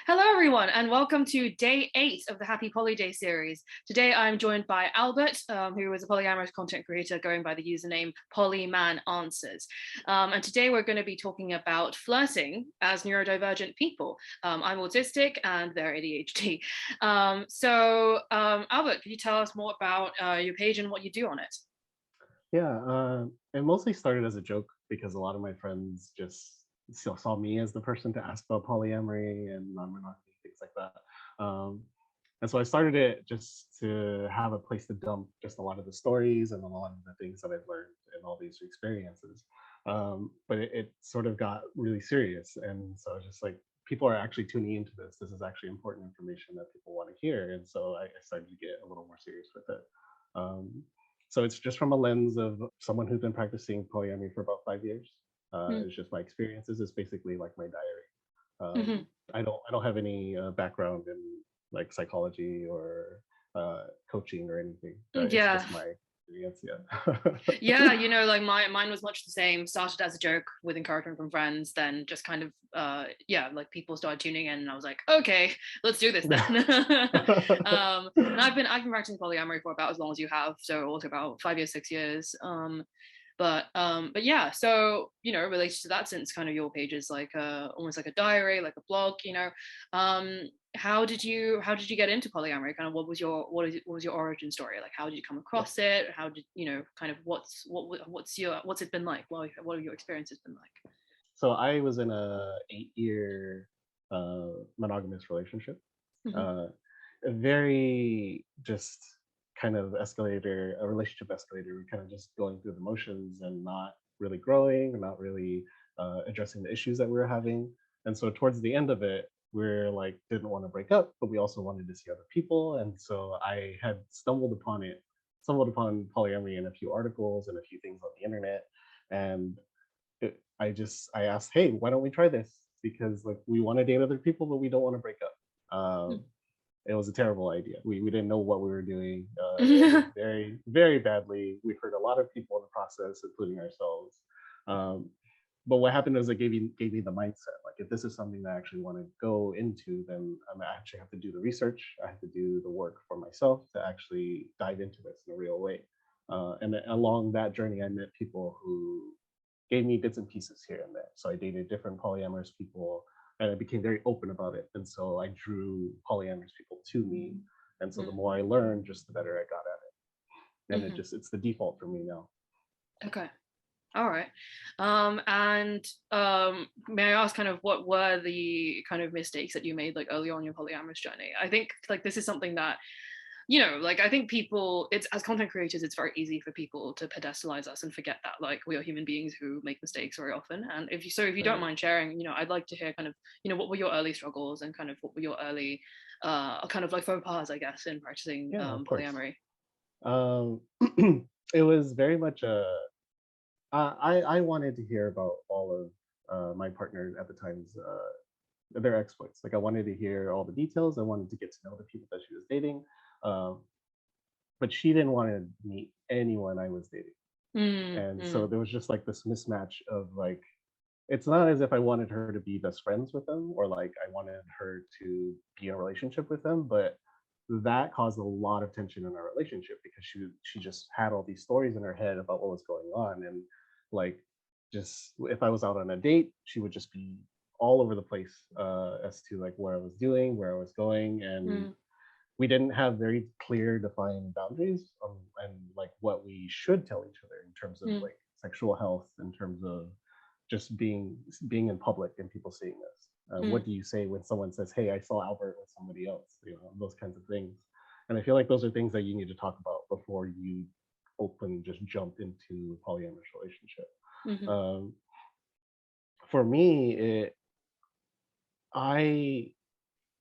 Hello, everyone, and welcome to day 8 of the Happy Poly Day series. Today, I'm joined by Albert, who is a polyamorous content creator going by the username PolymanAnswers. And today, we're going to be talking about flirting as neurodivergent people. I'm autistic, and they're ADHD. Albert, could you tell us more about your page and what you do on it? Yeah, it mostly started as a joke because a lot of my friends just saw me as the person to ask about polyamory and non-monogamy, things like that. And so I started it just to have a place to dump just a lot of the stories and a lot of the things that I've learned in all these experiences. But it sort of got really serious. And so just like people are actually tuning into this. This is actually important information that people want to hear. And so I started to get a little more serious with it. Um, so it's just from a lens of someone who's been practicing polyamory for about 5 years. It's just my experiences. It's basically like my diary. Mm-hmm. I don't have any background in like psychology or coaching or anything. It's Yeah. just my experience. Yeah. Yeah, like mine was much the same. Started as a joke with encouragement from friends, then just kind of like people started tuning in and I was like, okay, let's do this then. And I've been practicing polyamory for about as long as you have, so also about 5 years, 6 years. But yeah, so related to that, since kind of your page is like almost like a diary, like a blog, how did you get into polyamory? Kind of what was your origin story? Like, how did you come across it? How did kind of what's it been like? What have your experiences been like? So I was in a 8 year monogamous relationship. Mm-hmm. Uh, a very just kind of a relationship escalator. We're kind of just going through the motions and not really growing, not really addressing the issues that we were having. And so towards the end of it, we're like didn't want to break up, but we also wanted to see other people. And so I had stumbled upon polyamory in a few articles and a few things on the internet. And I asked, hey, why don't we try this? Because like we want to date other people, but we don't want to break up. It was a terrible idea. We didn't know what we were doing. It ended very, very badly. We hurt a lot of people in the process, including ourselves. Um, but what happened is it gave me the mindset. Like, if this is something that I actually want to go into, then I actually have to do the research. I have to do the work for myself to actually dive into this in a real way. And along that journey, I met people who gave me bits and pieces here and there. So I dated different polyamorous people and I became very open about it. And so I drew polyamorous people to me. And so the more I learned, just the better I got at it. And it's the default for me now. Okay. All right. May I ask kind of what were the kind of mistakes that you made like early on your polyamorous journey? I think like this is something that like I think people, it's as content creators, it's very easy for people to pedestalize us and forget that like we are human beings who make mistakes very often. And if you don't mind sharing, I'd like to hear kind of, what were your early struggles and kind of what were your early kind of like faux pas, I guess, in practicing Yeah, of course. polyamory. It was very much I wanted to hear about all of my partner at the time's their exploits. Like, I wanted to hear all the details. I wanted to get to know the people that she was dating. Um, but she didn't want to meet anyone I was dating. And so there was just like this mismatch of like, it's not as if I wanted her to be best friends with them or like I wanted her to be in a relationship with them, but that caused a lot of tension in our relationship because she just had all these stories in her head about what was going on. And like, just if I was out on a date, she would just be all over the place as to like what I was doing, where I was going. And we didn't have very clear defined boundaries and like what we should tell each other in terms of like sexual health, in terms of just being in public and people seeing this. What do you say when someone says, hey, I saw Albert with somebody else, those kinds of things. And I feel like those are things that you need to talk about before you just jump into a polyamorous relationship. For me, I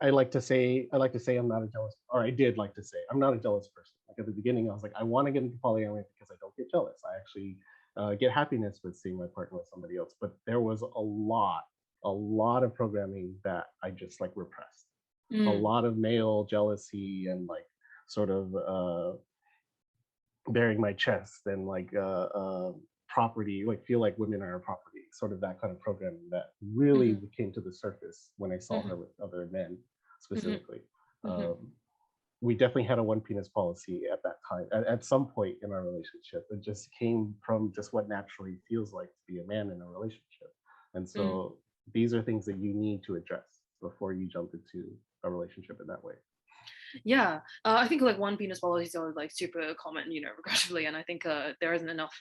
I like to say I'm not a jealous, or I did like to say I'm not a jealous person. Like, at the beginning, I was like, I want to get into polyamory because I don't get jealous. I actually get happiness with seeing my partner with somebody else. But there was a lot of programming that I just like repressed. A lot of male jealousy and like sort of bearing my chest and like property, like feel like women are our property, sort of that kind of programming that really came to the surface when I saw her with other men specifically. We definitely had a one penis policy at that time. At some point in our relationship, it just came from just what naturally feels like to be a man in a relationship. And so these are things that you need to address before you jump into a relationship in that way. Yeah, I think like one penis policies are like super common, regrettably, and I think there isn't enough.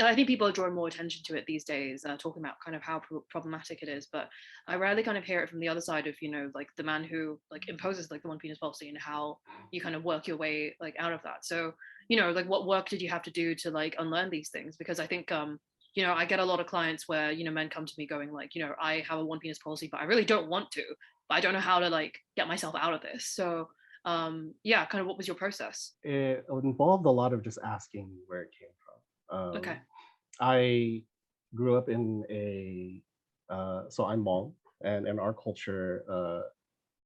I think people are drawing more attention to it these days, talking about kind of how problematic it is. But I rarely kind of hear it from the other side of, like the man who like imposes like the one penis policy and how you kind of work your way like out of that. So, like what work did you have to do to like unlearn these things? Because I think, I get a lot of clients where, men come to me going like, I have a one penis policy, but I really don't want to, but I don't know how to like get myself out of this. So, yeah, kind of what was your process? It involved a lot of just asking where it came from. Okay. I grew up in so I'm Hmong, and in our culture,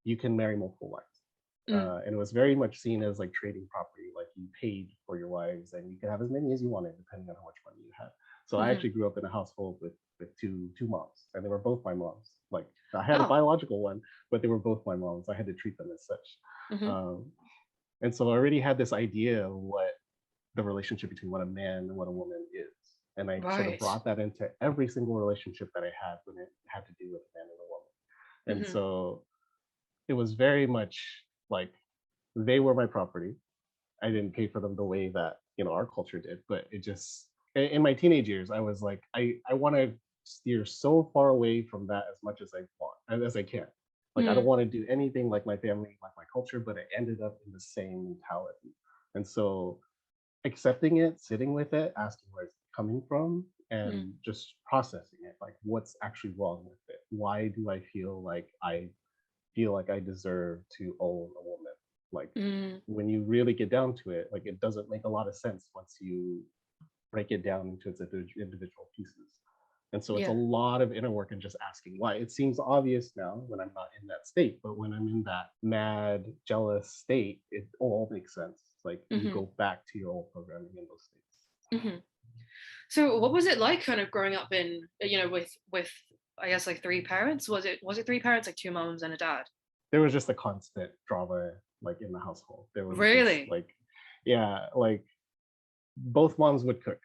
you can marry multiple wives. And it was very much seen as like trading property, like you paid for your wives and you could have as many as you wanted, depending on how much money you had. So I actually grew up in a household with two moms, and they were both my moms. Like I had a biological one, but they were both my moms. I had to treat them as such. And so I already had this idea of what the relationship between what a man and what a woman is. And I sort of brought that into every single relationship that I had when it had to do with a man and a woman. And so it was very much like they were my property. I didn't pay for them the way that, our culture did, but it just, in my teenage years, I was like, I want to steer so far away from that as much as I want, as I can. Like, I don't want to do anything like my family, like my culture, but it ended up in the same mentality. And so accepting it, sitting with it, asking where it's coming from, and just processing it. Like, what's actually wrong with it? Why do I feel like I deserve to own a woman? Like, when you really get down to it, like, it doesn't make a lot of sense once you break it down into its individual pieces. And so it's a lot of inner work and just asking why. It seems obvious now when I'm not in that state, but when I'm in that mad, jealous state, it all makes sense. Like you go back to your old programming in those states. So what was it like kind of growing up in, with I guess like three parents? Was it three parents, like two moms and a dad? There was just a constant drama like in the household. There was Really? just like both moms would cook.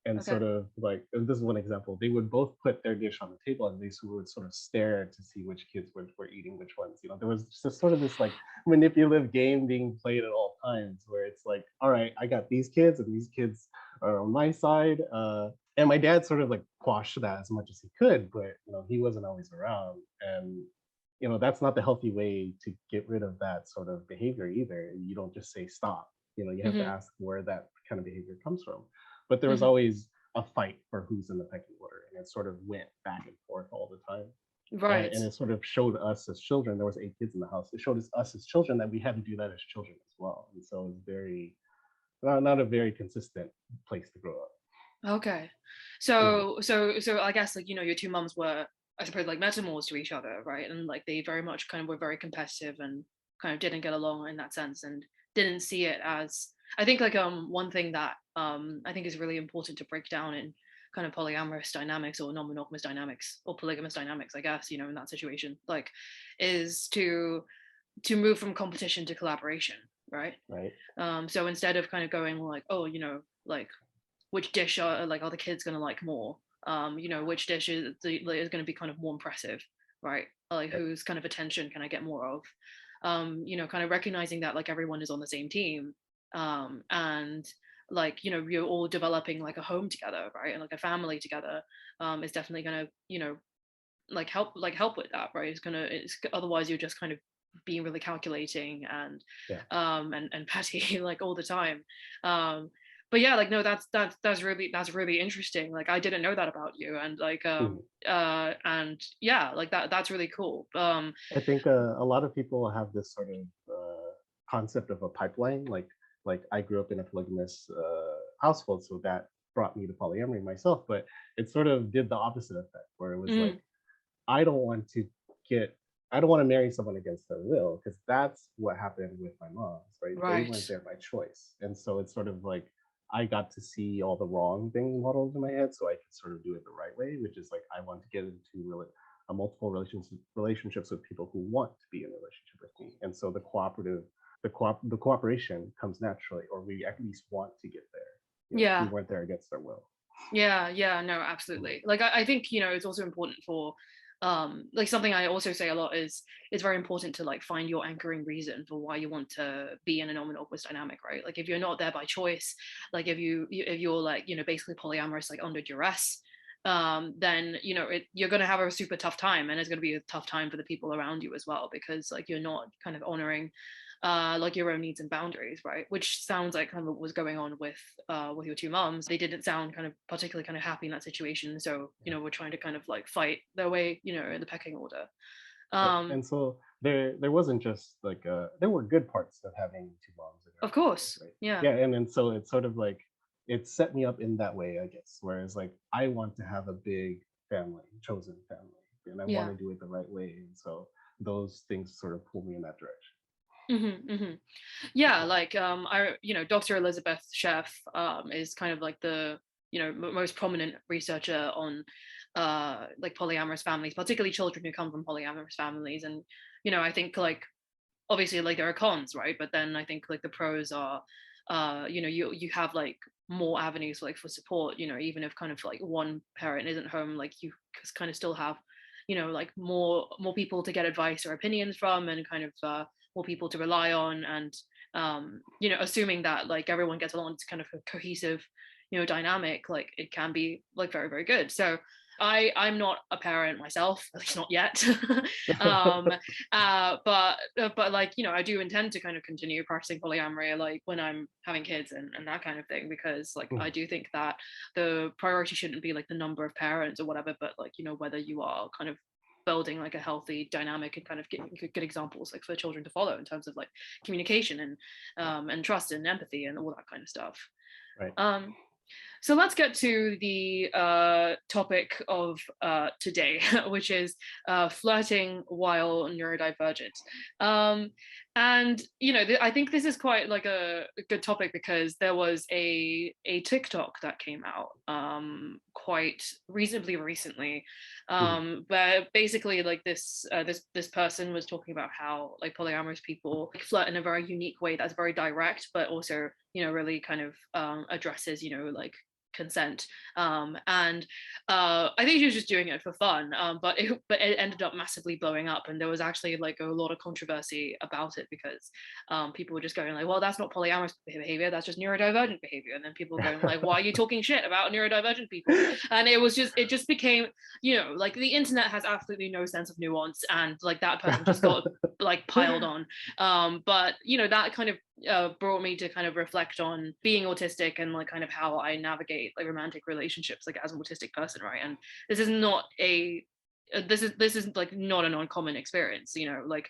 And Okay. sort of like, this is one example, they would both put their dish on the table and they would sort of stare to see which kids were eating which ones. There was just sort of this like manipulative game being played at all times where it's like, all right, I got these kids and these kids are on my side. And my dad sort of like quashed that as much as he could, but he wasn't always around. And that's not the healthy way to get rid of that sort of behavior either. You don't just say stop. You have to ask where that kind of behavior comes from. But there was always a fight for who's in the pecking order, and it sort of went back and forth all the time. Right. And it sort of showed us as children, there was 8 kids in the house, it showed us as children that we had to do that as children as well. And so it was very, not a very consistent place to grow up. Okay. So I guess like, your two moms were, I suppose, like metaphors to each other, right? And like they very much kind of were very competitive and kind of didn't get along in that sense and didn't see it as, I think like one thing that I think is really important to break down in kind of polyamorous dynamics or non-monogamous dynamics or polygamous dynamics, I guess, in that situation, like, is to move from competition to collaboration, right? Right. So instead of kind of going like, oh, like which dish are the kids going to like more, which dish is going to be kind of more impressive, right? Like whose kind of attention can I get more of? Kind of recognizing that like everyone is on the same team, and like you're all developing like a home together, right? And like a family together, is definitely going to like help with that, right? It's otherwise you're just kind of being really calculating and and petty like all the time. But yeah, like no, that's really interesting. Like I didn't know that about you, and like and yeah, like that's really cool. I think a lot of people have this sort of concept of a pipeline. Like I grew up in a polygamous household, so that brought me to polyamory myself. But it sort of did the opposite effect, where it was like, I don't want to marry someone against their will, because that's what happened with my moms, right? They weren't there by choice. And so it's sort of like, I got to see all the wrong things modeled in my head, so I could sort of do it the right way, which is like I want to get into multiple relationships with people who want to be in a relationship with me, and so the cooperation comes naturally, or we at least want to get there. Yeah. We weren't there against our will. Yeah, no, absolutely. Like I think, you know, it's also important for like something I also say a lot is it's very important to like find your anchoring reason for why you want to be in a non-monogamous dynamic, right? Like if you're not there by choice, like if you're like, you know, basically polyamorous, like under duress, then you know you're going to have a super tough time, and it's going to be a tough time for the people around you as well, because like you're not kind of honoring like your own needs and boundaries, right? Which sounds like kind of what was going on with your two moms. They didn't sound kind of particularly kind of happy in that situation, so you know we're trying to kind of like fight their way, you know, in the pecking order. And so there wasn't just like there were good parts of having two moms in Of our family, course, right? yeah. Yeah, and so it's sort of like it set me up in that way, I guess. Whereas like I want to have a big family, chosen family, and I want Yeah. to do it the right way, and so those things sort of pull me in that direction. Yeah, like I, you know, Dr. Elizabeth Sheff is kind of like the, you know, most prominent researcher on like polyamorous families, particularly children who come from polyamorous families. And you know, I think like obviously like there are cons, right? But then I think like the pros are you know, you have like more avenues like for support, you know, even if kind of like one parent isn't home, like you kind of still have, you know, like more people to get advice or opinions from, and kind of more people to rely on. And you know, assuming that like everyone gets along, it's kind of a cohesive, you know, dynamic, like it can be like very, very good. So I'm not a parent myself, at least not yet. um but like, you know, I do intend to kind of continue practicing polyamory like when I'm having kids and that kind of thing, because like I do think that the priority shouldn't be like the number of parents or whatever, but like, you know, whether you are kind of building like a healthy dynamic and kind of getting good examples like for children to follow in terms of like communication and trust and empathy and all that kind of stuff. Right. So let's get to the topic of today, which is flirting while neurodivergent. And you know, I think this is quite like a good topic, because there was a TikTok that came out quite reasonably recently, where basically like this person was talking about how like polyamorous people flirt in a very unique way that's very direct, but also, you know, really kind of addresses, you know, like consent. And I think she was just doing it for fun, but it ended up massively blowing up, and there was actually like a lot of controversy about it, because people were just going like, well, that's not polyamorous behavior, that's just neurodivergent behavior. And then people going like, why are you talking shit about neurodivergent people? And it just became, you know, like the internet has absolutely no sense of nuance, and like that person just got like piled on. But you know, that kind of brought me to kind of reflect on being autistic and like kind of how I navigate like romantic relationships like as an autistic person, right? And this is not a this is like not an uncommon experience, you know, like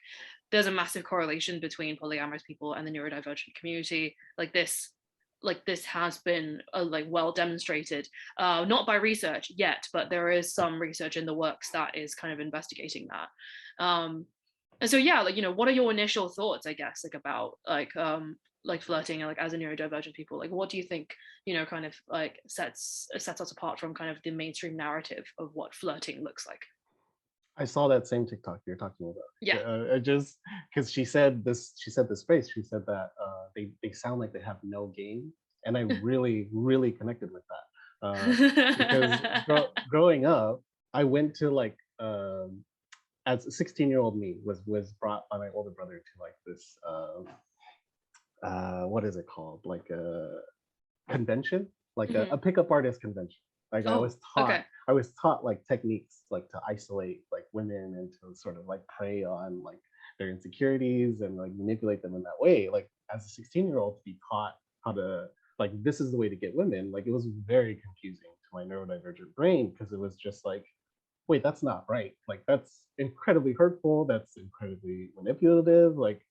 there's a massive correlation between polyamorous people and the neurodivergent community. Like this has been like well demonstrated, not by research yet, but there is some research in the works that is kind of investigating that. And so yeah, like, you know, what are your initial thoughts, I guess, like flirting like as a neurodivergent people? Like what do you think, you know, kind of like sets us apart from kind of the mainstream narrative of what flirting looks like? I saw that same TikTok you're talking Yeah. about. I just because she said this phrase. She said that they sound like they have no game, and I really connected with that because growing up, I went to like as a 16-year-old me was brought by my older brother to like this what is it called, like a convention, like a pickup artist convention. Like Oh, okay. I was taught like techniques like to isolate like women and to sort of like prey on like their insecurities and like manipulate them in that way. Like as a 16-year-old to be taught how to like this is the way to get women, like it was very confusing to my neurodivergent brain, because it was just like, wait, that's not right. Like that's incredibly hurtful. That's incredibly manipulative. Like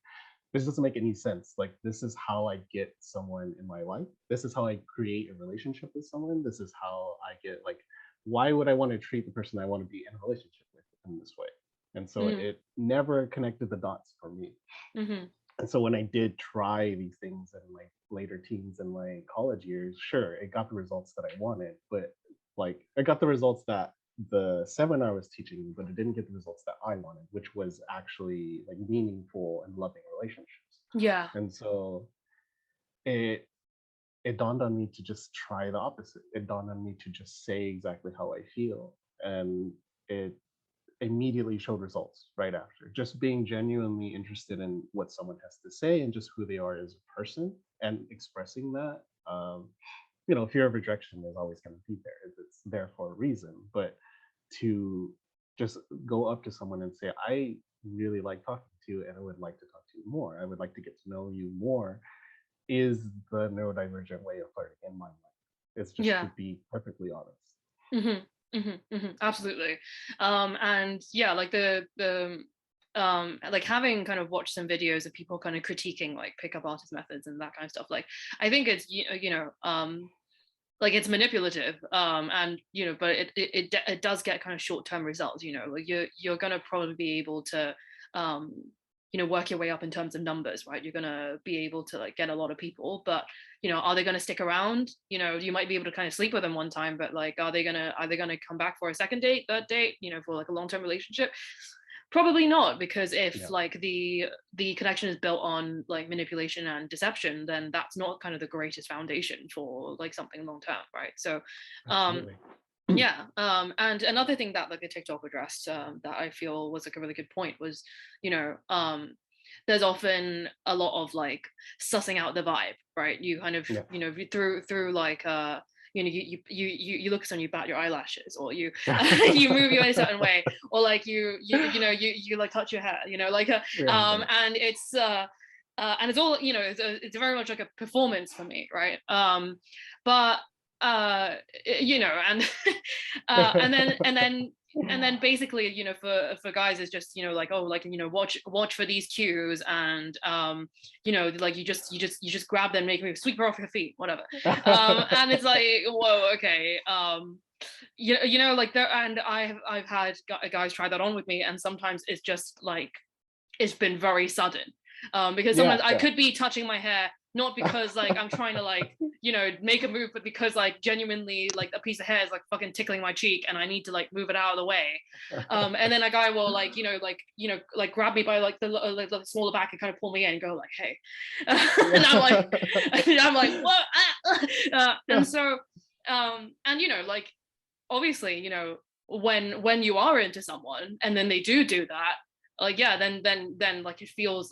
this doesn't make any sense. Like this is how I get someone in my life. This is how I create a relationship with someone. This is how I get like, why would I want to treat the person I want to be in a relationship with in this way? And so Mm-hmm. it never connected the dots for me. Mm-hmm. And so when I did try these things in my later teens and my college years, sure, it got the results that I wanted, but like I got the results that the seminar was teaching me, but it didn't get the results that I wanted, which was actually like meaningful and loving relationships. Yeah. And so it it dawned on me to just try the opposite. It dawned on me to just say exactly how I feel. And it immediately showed results right after. Just being genuinely interested in what someone has to say and just who they are as a person and expressing that. Fear of rejection is always going to be there. It's there for a reason. But to just go up to someone and say, I really like talking to you and I would like to talk to you more. I would like to get to know you more is the neurodivergent way of flirting in my mind. It's just to Yeah. be perfectly honest. Absolutely. And yeah, like like having kind of watched some videos of people kind of critiquing like pickup artist methods and that kind of stuff, like I think it's like it's manipulative, and but it does get kind of short-term results. Like you're gonna probably be able to work your way up in terms of numbers, right? You're gonna be able to like get a lot of people, but are they gonna stick around? You might be able to kind of sleep with them one time, but like are they gonna come back for a second date, third date, for like a long-term relationship? Probably not, because if like the connection is built on like manipulation and deception, then that's not kind of the greatest foundation for like something long term, right? So Absolutely. yeah. And another thing that like the TikTok addressed, that I feel was like a really good point was, there's often a lot of like sussing out the vibe, right? You kind of, through like you look at someone, you bat your eyelashes, or you you move your way a certain way, or like you like touch your hair, and it's all, it's very much like a performance for me, right? But and and then basically, for guys it's just, like, oh, like, watch for these cues, and like you just grab them, make me sweep her off your feet, whatever. And it's like, whoa, okay. Like there, and I've had guys try that on with me, and sometimes it's just like it's been very sudden, because sometimes I could be touching my hair not because like I'm trying to like make a move, but because like genuinely like a piece of hair is like fucking tickling my cheek and I need to like move it out of the way. And then a guy will like like grab me by like the smaller back and kind of pull me in and go like, hey. And I'm like what? And so and like obviously when you are into someone and then they do that, like then like it feels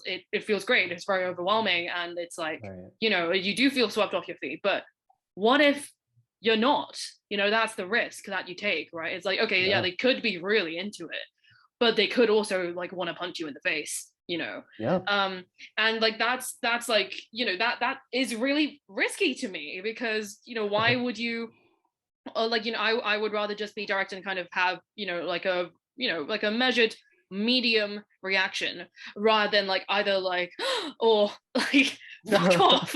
great, it's very overwhelming, and it's like you do feel swept off your feet. But what if you're not? That's the risk that you take, right? It's like, okay, they could be really into it, but they could also like want to punch you in the face, and like that's like that is really risky to me, because why would you, or like I would rather just be direct and kind of have like a measured medium reaction, rather than like either like or like fuck off.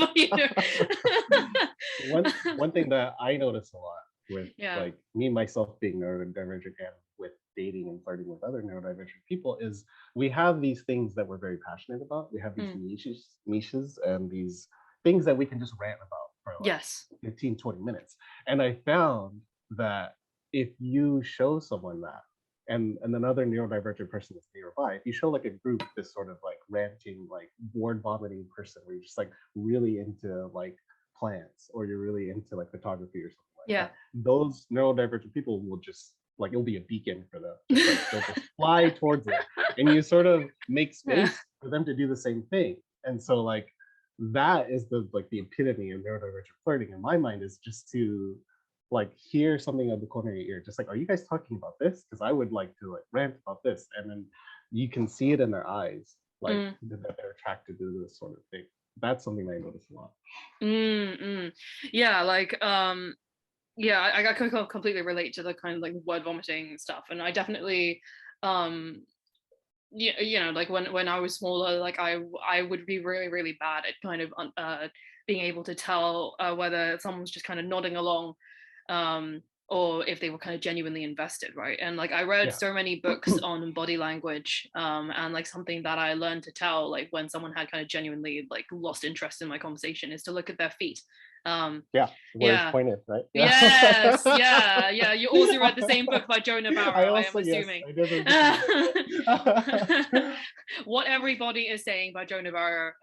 One thing that I notice a lot with like me myself being neurodivergent and with dating and flirting with other neurodivergent people is we have these things that we're very passionate about. We have these niches and these things that we can just rant about for like 15-20 minutes. And I found that if you show someone that, and another neurodivergent person is nearby, if you show like a group this sort of like ranting, like word vomiting person where you're just like really into like plants, or you're really into like photography or something like that, those neurodivergent people will just like, it'll be a beacon for them. Just like they'll just fly towards it, and you sort of make space for them to do the same thing. And so like that is the epitome of neurodivergent flirting in my mind, is just to like hear something out the corner of your ear, just like, are you guys talking about this? Because I would like to like rant about this. And then you can see it in their eyes, like that they're attracted to this sort of thing. That's something I notice a lot. Yeah, like I completely relate to the kind of like word vomiting stuff. And I definitely like when I was smaller, like I would be really, really bad at kind of being able to tell whether someone's just kind of nodding along, or if they were kind of genuinely invested, right? And like I read so many books on body language, and like something that I learned to tell, like when someone had kind of genuinely like lost interest in my conversation, is to look at their feet. Where it's pointed, right? Yes, yeah. You also read the same book by Joe Navarro, I am assuming. Yes, What Everybody Is Saying by Joe Navarro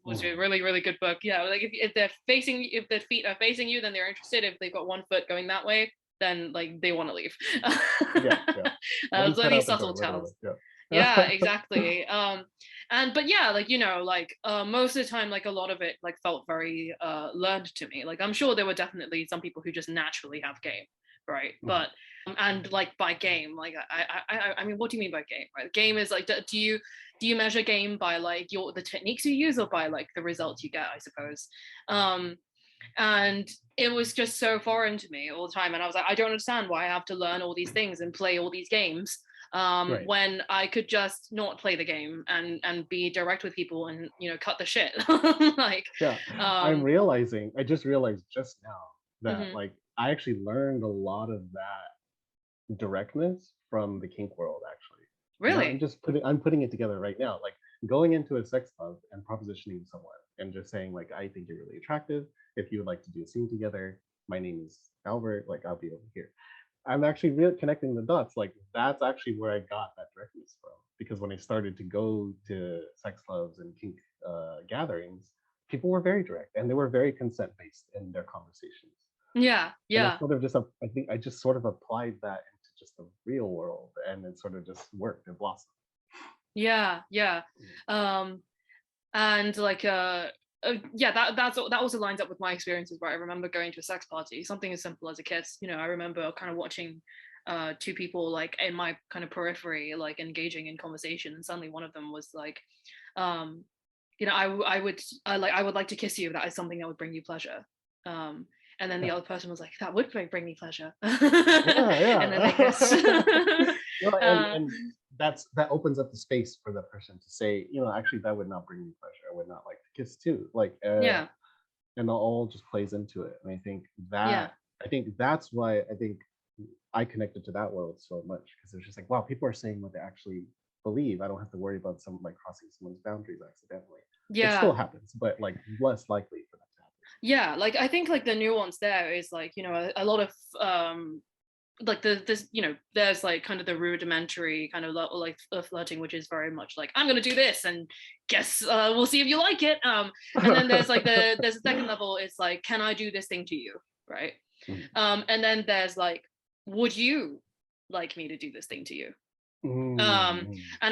was a really, really good book. Yeah, like if their feet are facing you, then they're interested. If they've got one foot going that way, then like they want to leave. So these subtle tells. Yeah, exactly. But yeah, like, you know, like most of the time, like a lot of it like felt very learned to me. Like I'm sure there were definitely some people who just naturally have game, right? But and like by game, like I mean, what do you mean by game? Right? Game is like, do you measure game by like the techniques you use, or by like the results you get, I suppose. And it was just so foreign to me all the time, and I was like, I don't understand why I have to learn all these things and play all these games when I could just not play the game and be direct with people and, you know, cut the shit. Like I just realized just now that like I actually learned a lot of that directness from the kink world, actually. Really? I'm putting it together right now, like going into a sex club and propositioning someone and just saying like, I think you're really attractive. If you would like to do a scene together, my name is Albert, like I'll be over here. I'm actually connecting the dots. Like that's actually where I got that directness from, because when I started to go to sex clubs and kink gatherings, people were very direct and they were very consent based in their conversations. Yeah. And I sort of just, I think I just sort of applied that into just the real world, and it sort of just worked and blossomed. Yeah. And like that also lines up with my experiences, where I remember going to a sex party, something as simple as a kiss. You know, I remember kind of watching two people like in my kind of periphery, like engaging in conversation, and suddenly one of them was like, you know, I would like to kiss you. That is something that would bring you pleasure. And then the other person was like, that would bring me pleasure. And then they kissed. And that opens up the space for the person to say, you know, actually that would not bring me pleasure. I would not like to kiss too. Like and it all just plays into it. And I think that's why I think I connected to that world so much, because it's just like, wow, people are saying what they actually believe. I don't have to worry about someone like crossing someone's boundaries accidentally. It still happens, but like less likely for that to happen. Like I think like the nuance there is like, you know, a lot of like this, you know, there's like kind of the rudimentary kind of like flirting, which is very much like, I'm gonna do this and guess we'll see if you like it. And then there's like there's a second level, it's like, can I do this thing to you, right? And then there's like, would you like me to do this thing to you? And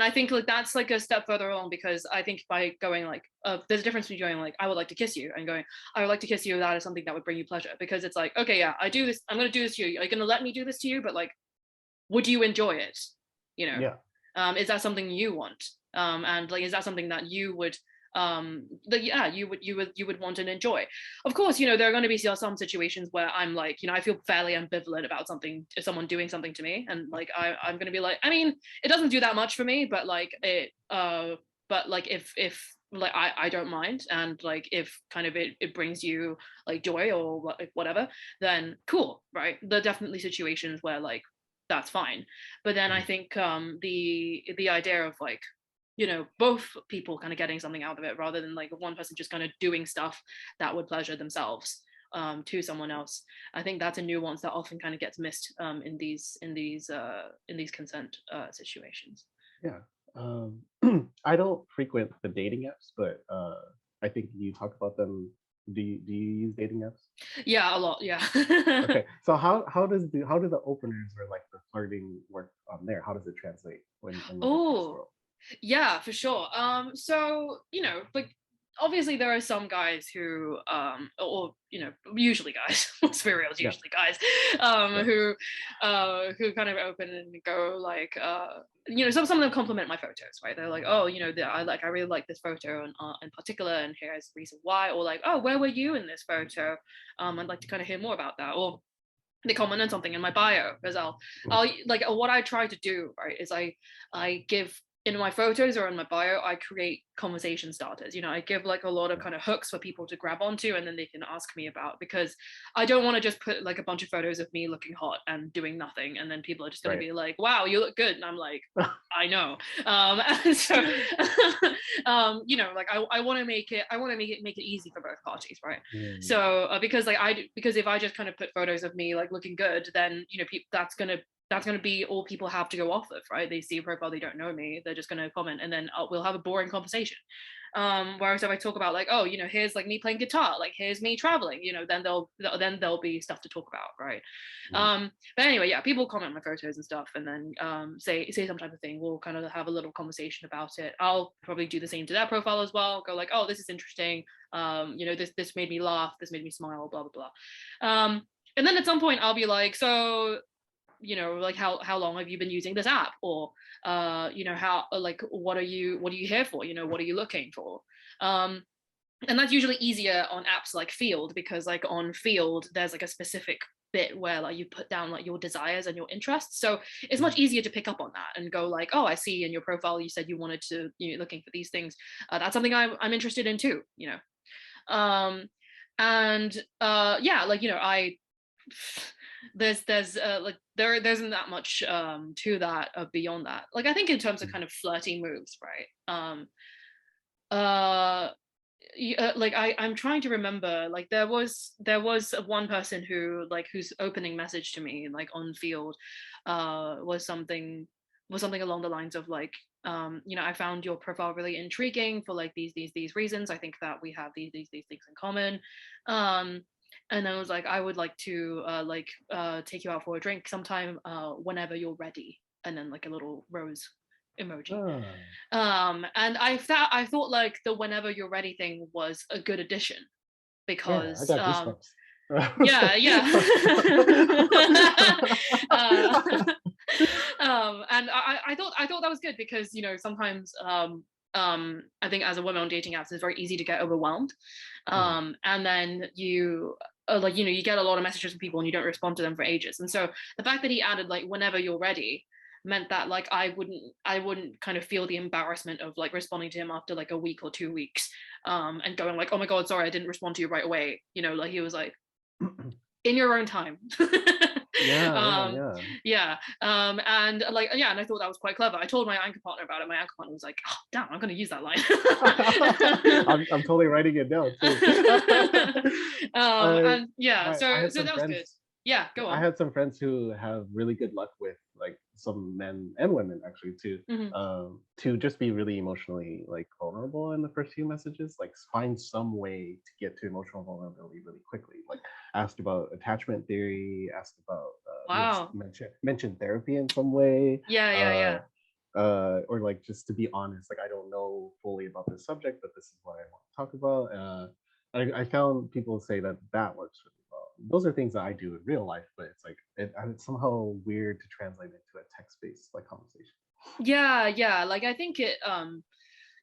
I think like that's like a step further along, because I think by going like there's a difference between going like, I would like to kiss you, and going, I would like to kiss you, that is something that would bring you pleasure, because it's like, okay, yeah, I do this, I'm going to do this to you, are you going to let me do this to you, but like, would you enjoy it, you know? Is that something you want? And like, is that something that you would you would want and enjoy? Of course, you know, there are going to be some situations where I'm like, you know, I feel fairly ambivalent about someone doing something to me, and like I'm going to be like, I mean, it doesn't do that much for me, but like but like if like I don't mind, and like if kind of it brings you like joy or whatever, then cool, right? There are definitely situations where like that's fine. But then I think the idea of like, you know, both people kind of getting something out of it, rather than like one person just kind of doing stuff that would pleasure themselves to someone else, I think that's a nuance that often kind of gets missed in these consent situations. I don't frequent the dating apps, but I think you talk about them. Do you use dating apps? Yeah, a lot. Yeah. Okay, so how do the openers or like the flirting work on there? How does it translate when oh yeah, for sure. So, you know, like obviously there are some guys who or you know, usually guys, let's be real, usually guys who kind of open and go like you know, some of them compliment my photos, right? They're like, oh, you know, I really like this photo in particular, and here's the reason why. Or like, oh, where were you in this photo? I'd like to kind of hear more about that. Or they comment on something in my bio, because I'll like, what I try to do, right, is I give in my photos or in my bio, I create conversation starters. You know, I give like a lot of kind of hooks for people to grab onto, and then they can ask me about, because I don't want to just put like a bunch of photos of me looking hot and doing nothing, and then people are just going to be like, wow, you look good, and I'm like, I know. And so you know, like I want to make it easy for both parties, right? So because if I just kind of put photos of me like looking good, then, you know, that's going to be all people have to go off of, right? They see a profile, they don't know me, they're just going to comment, and then we'll have a boring conversation. Whereas if I talk about like, oh, you know, here's like me playing guitar, like here's me traveling, you know, then there'll be stuff to talk about, right? But anyway, yeah, people comment on my photos and stuff, and then say some type of thing. We'll kind of have a little conversation about it. I'll probably do the same to their profile as well. Go like, oh, this is interesting. You know, this made me laugh, this made me smile, blah blah blah. And then at some point I'll be like, so, you know, like how long have you been using this app, or you know, how, like, what are you here for, you know, what are you looking for? And that's usually easier on apps like Field, because like on Field there's like a specific bit where like you put down like your desires and your interests, so it's much easier to pick up on that and go like, oh, I see in your profile you said you wanted to, you know, looking for these things, that's something I'm interested in too, you know. And yeah, like, you know, there's like there isn't that much to that beyond that. Like I think in terms of kind of flirty moves, right? Like I'm trying to remember, like there was one person who, like, whose opening message to me like on Field was something along the lines of like, you know, I found your profile really intriguing for like these reasons. I think that we have these things in common. And I was like, I would like to take you out for a drink sometime whenever you're ready, and then like a little rose emoji. And I thought like the whenever you're ready thing was a good addition, because I got goosebumps. yeah. And I thought that was good, because, you know, sometimes I think as a woman on dating apps, it's very easy to get overwhelmed, and then you like, you know, you get a lot of messages from people and you don't respond to them for ages. And so the fact that he added like whenever you're ready meant that like I wouldn't kind of feel the embarrassment of like responding to him after like a week or 2 weeks, and going like, oh my god, sorry, I didn't respond to you right away, you know. Like he was like, in your own time. Yeah. And like, yeah, and I thought that was quite clever. I told my anchor partner about it. My anchor partner was like, oh damn, I'm gonna use that line. I'm totally writing it down too. And yeah, so that was good. Yeah, go on. I had some friends who have really good luck with like some men and women actually too, to just be really emotionally like vulnerable in the first few messages, like find some way to get to emotional vulnerability really quickly. Like asked about attachment theory, asked about mentioned therapy in some way. Yeah. Or like just to be honest, like I don't know fully about this subject, but this is what I want to talk about. I found people say that works really well. Those are things that I do in real life, but it's like it's somehow weird to translate into a text-based like conversation. Yeah, like I think it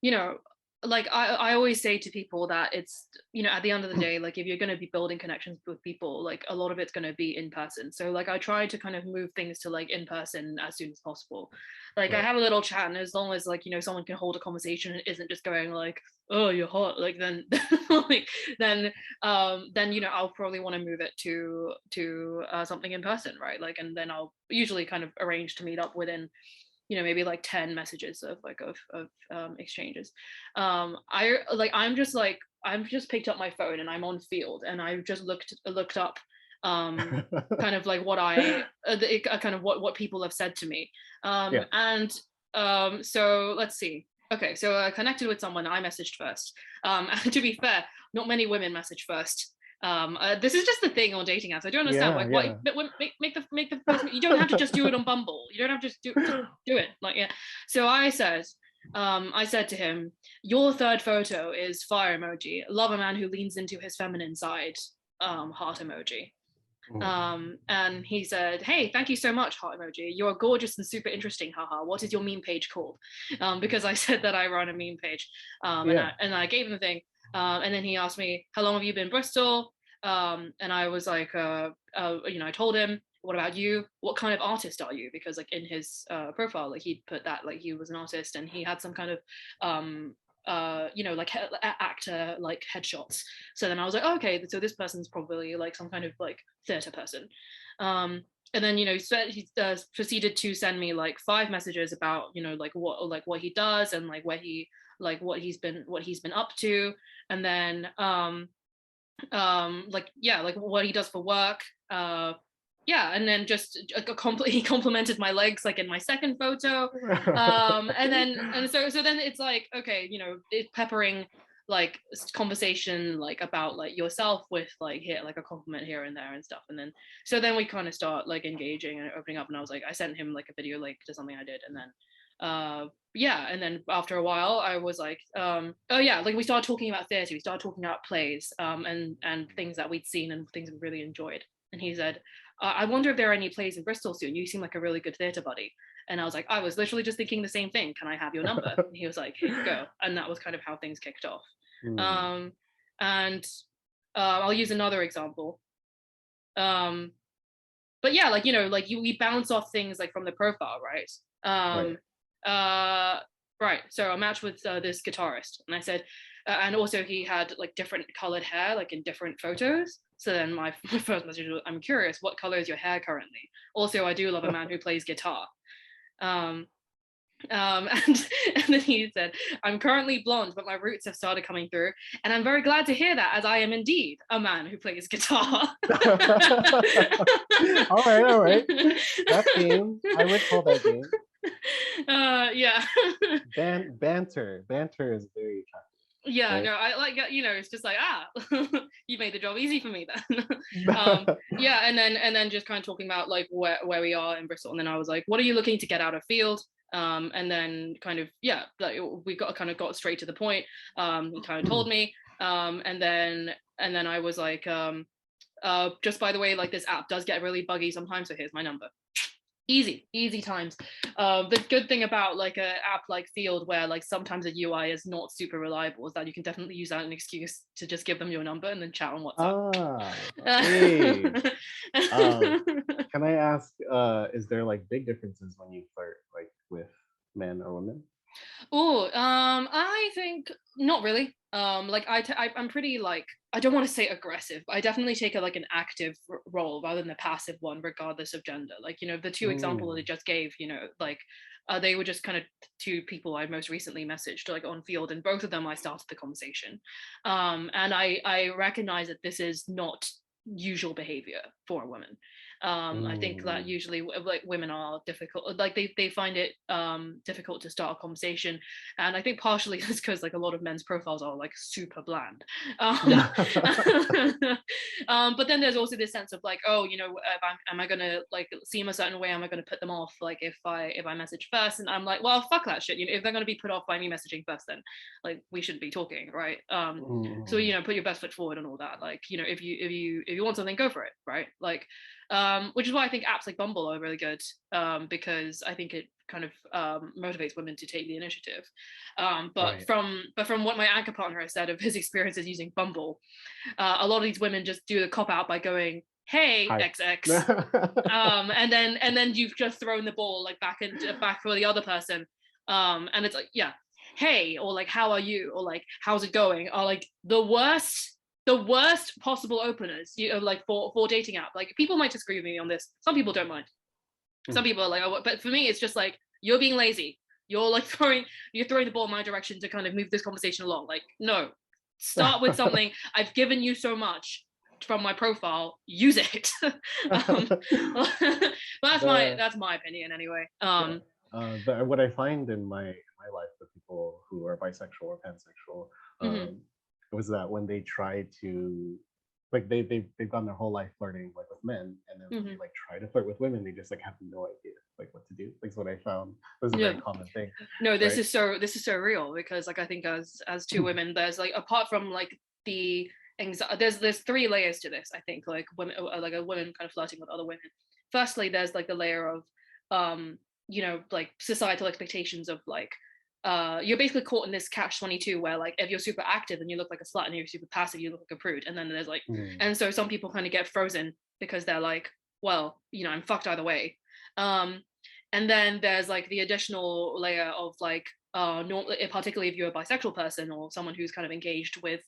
you know, like I always say to people that it's, you know, at the end of the day, like if you're going to be building connections with people, like a lot of it's going to be in person. So like I try to kind of move things to like in person as soon as possible. Like I have a little chat, and as long as like, you know, someone can hold a conversation and isn't just going like, oh, you're hot, like then like then you know, I'll probably want to move it to something in person, right? Like, and then I'll usually kind of arrange to meet up within, you know, maybe like 10 messages of exchanges. I've just picked up my phone and I'm on Field, and I've just looked up kind of like what kind of what people have said to me. And so let's see. Okay, so I connected with someone. I messaged first. And to be fair, not many women message first. This is just the thing on dating apps. I don't understand why make the first, you don't have to just do it on Bumble. You don't have to just do it. Like, yeah. So I said to him, your third photo is fire emoji. Love a man who leans into his feminine side, heart emoji. And he said, hey, thank you so much, heart emoji. You're gorgeous and super interesting, haha. What is your meme page called? Because I said that I run a meme page. And I gave him the thing. And then he asked me, how long have you been in Bristol? And I was like, you know, I told him. what about you? What kind of artist are you? Because like in his profile, like he put that like he was an artist and he had some kind of you know, like actor like headshots. So then I was like, oh, okay, so this person's probably like some kind of like theater person. And then, you know, he proceeded to send me like 5 messages about, you know, like what he does and like where he like what he's been up to. And then like yeah, like what he does for work. Yeah, and then just he complimented my legs like in my second photo. And so then it's like, okay, you know, it's peppering like conversation like about like yourself with like here like a compliment here and there and stuff. And then so then we kind of start like engaging and opening up, and I was like, I sent him like a video link to something I did. And then yeah, and then after a while I was like oh yeah, like we started talking about theater, we started talking about plays, and things that we'd seen and things we really enjoyed. And he said, I wonder if there are any plays in Bristol soon, you seem like a really good theater buddy. And I was like, I was literally just thinking the same thing, can I have your number? And he was like, here you go. And that was kind of how things kicked off. And I'll use another example. But yeah, like, you know, like we bounce off things like from the profile, right? Right. So I matched with this guitarist, and I said, and also he had like different colored hair, like in different photos. So then my first message was, I'm curious, what color is your hair currently? Also, I do love a man who plays guitar. And then he said, I'm currently blonde, but my roots have started coming through, and I'm very glad to hear that, as I am indeed a man who plays guitar. all right, that game, I would call that game. Yeah. Banter is very attractive. Yeah, right? No, I like, you know, it's just like, you made the job easy for me then. Yeah, and then just kind of talking about like where we are in Bristol. And then I was like, what are you looking to get out of field? And then kind of, yeah, like we got straight to the point. He kind of told me, and then I was like, just by the way, like this app does get really buggy sometimes, so here's my number. Easy times. The good thing about like an app like Field, where like sometimes a UI is not super reliable, is that you can definitely use that as an excuse to just give them your number and then chat on WhatsApp. Hey. Can I ask, is there like big differences when you flirt like with men or women? Oh, I think not really. Like I'm pretty like, I don't want to say aggressive, but I definitely take a like an active role rather than a passive one, regardless of gender. Like, you know, the 2 examples that I just gave, you know, like they were just kind of 2 people I most recently messaged like on Field, and both of them I started the conversation. And I recognize that this is not usual behavior for a woman. I think that usually like women are difficult, like they find it difficult to start a conversation, and I think partially it's because like a lot of men's profiles are like super bland. But then there's also this sense of like, oh, you know, am I gonna like seem a certain way? Am I gonna put them off like if I message first? And I'm like, well, fuck that shit. You know, if they're gonna be put off by me messaging first, then like we shouldn't be talking, right? So, you know, put your best foot forward and all that. Like, you know, if you want something, go for it, right? Like, which is why I think apps like Bumble are really good, because I think it kind of motivates women to take the initiative. But from what my anchor partner has said of his experiences using Bumble, a lot of these women just do the cop out by going, "Hey, hi. XX," and then you've just thrown the ball like back for the other person, and it's like, yeah, hey, or like, how are you, or like, how's it going, are like the worst possible openers, you know, like for dating app. Like, people might disagree with me on this, some people don't mind, some people are like, oh, but for me it's just like, you're being lazy, you're like throwing the ball in my direction to kind of move this conversation along. Like, no, start with something. I've given you so much from my profile, use it. That's my opinion anyway. What I find in my life with people who are bisexual or pansexual, was that when they try to, like, they've gone their whole life flirting like with men, and then when they like try to flirt with women, they just like have no idea like what to do. Like, what I found was a very common thing. No, this is so real, because like I think as 2 women, there's like, apart from like the anxiety, there's 3 layers to this. I think like women, like a woman kind of flirting with other women. Firstly, there's like the layer of you know, like societal expectations of like, you're basically caught in this catch-22 where like, if you're super active and you look like a slut, and you're super passive, you look like a prude. And then there's like, and so some people kind of get frozen because they're like, well, you know, I'm fucked either way. And then there's like the additional layer of like, particularly if you're a bisexual person or someone who's kind of engaged with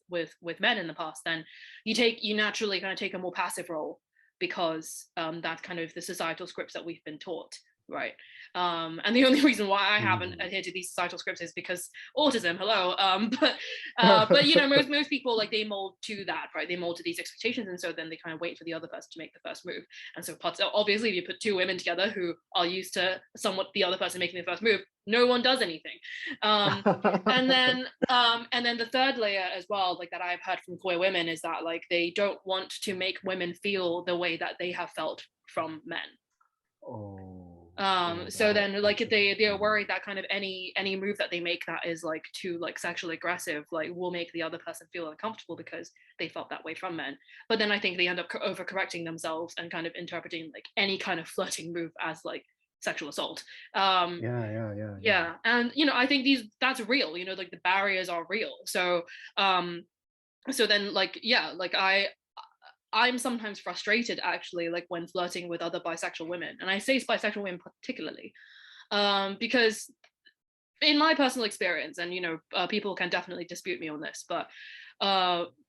men in the past, then you naturally kind of take a more passive role, because that's kind of the societal scripts that we've been taught, right? And the only reason why I haven't adhered to these societal scripts is because autism, hello. But you know, most people, like, they mold to that, right? They mold to these expectations, and so then they kind of wait for the other person to make the first move. And so obviously, if you put two women together who are used to somewhat the other person making the first move, no one does anything. And then the third layer as well, like, that I've heard from queer women, is that like they don't want to make women feel the way that they have felt from men. So then like they're worried that kind of any move that they make that is like too like sexually aggressive, like, will make the other person feel uncomfortable because they felt that way from men. But then I think they end up overcorrecting themselves and kind of interpreting like any kind of flirting move as like sexual assault. Yeah. And you know, I think that's real, you know, like the barriers are real. So so then like, yeah, like I'm sometimes frustrated actually, like when flirting with other bisexual women, and I say bisexual women particularly, because in my personal experience, and you know, people can definitely dispute me on this, but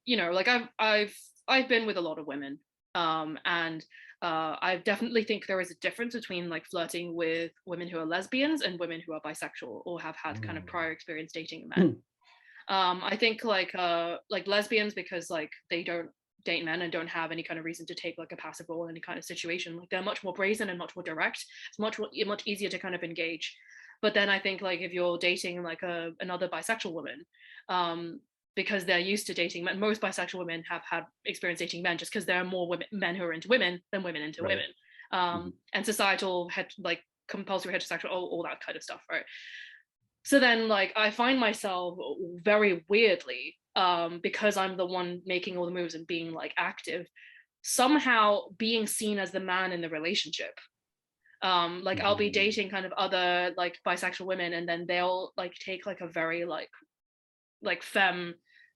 you know, like I've been with a lot of women, and I definitely think there is a difference between like flirting with women who are lesbians and women who are bisexual or have had kind of prior experience dating men. I think like lesbians, because like they don't date men and don't have any kind of reason to take like a passive role in any kind of situation, like they're much more brazen and much more direct. It's much easier to kind of engage. But then I think like if you're dating like another bisexual woman, because they're used to dating men, most bisexual women have had experience dating men, just because there are more men who are into women than women into women, and societal like compulsory heterosexual, all that kind of stuff, right? So then like I find myself very weirdly, because I'm the one making all the moves and being like active, somehow being seen as the man in the relationship. Like I'll be dating kind of other like bisexual women, and then they'll like take like a very like femme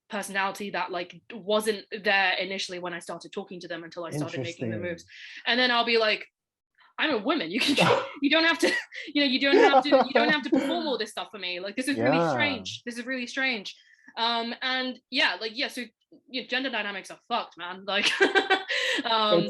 personality that like wasn't there initially when I started talking to them, until I started making the moves. And then I'll be like, I'm a woman. You don't have to, you know, you don't have to perform all this stuff for me. Like, this is really strange. This is really strange. And yeah, like, yeah, so gender dynamics are fucked, man. Like, I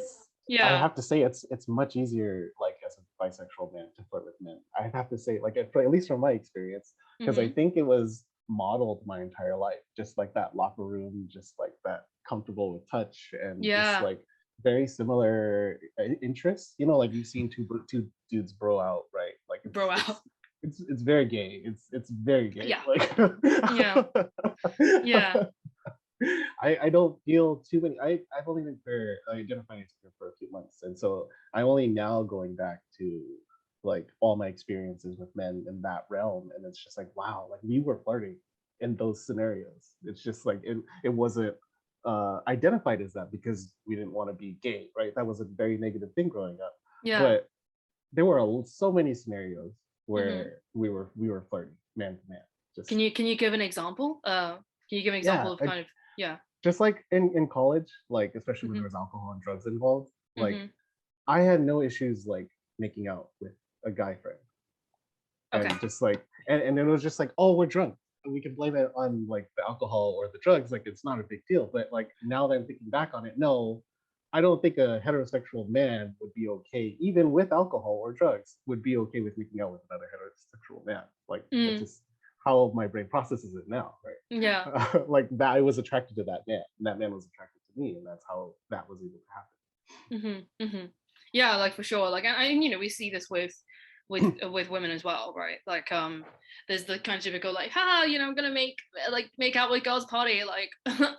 have to say it's much easier, like, as a bisexual man to flirt with men. I have to say, like, at least from my experience, because I think it was modeled my entire life, just like that locker room, just like that comfortable with touch, and just like very similar interests. You know, like you've seen two dudes bro out, right? Like it's very gay. It's very gay. Yeah. Like, yeah. I don't feel too many. I've only been identifying as queer for a few months, and so I'm only now going back to like all my experiences with men in that realm, and it's just like, wow, like we were flirting in those scenarios. It's just like it wasn't identified as that because we didn't want to be gay, right? That was a very negative thing growing up. Yeah. But there were so many scenarios where we were flirting man to man. Just, can you give an example? Can you give an example of kind of just like in college, like especially when there was alcohol and drugs involved, like I had no issues like making out with a guy friend. And just like and it was just like, oh, we're drunk, and we can blame it on like the alcohol or the drugs, like it's not a big deal. But like now that I'm thinking back on it, no, I don't think a heterosexual man would be okay, even with alcohol or drugs, would be okay with making out with another heterosexual man. Like that's just how my brain processes it now, right? Yeah. Like that, I was attracted to that man, and that man was attracted to me, and that's how that was able to happen. Yeah, like for sure. Like, I you know, we see this with women as well, right? Like there's the kind of typical like, you know, I'm gonna make out with girls party, like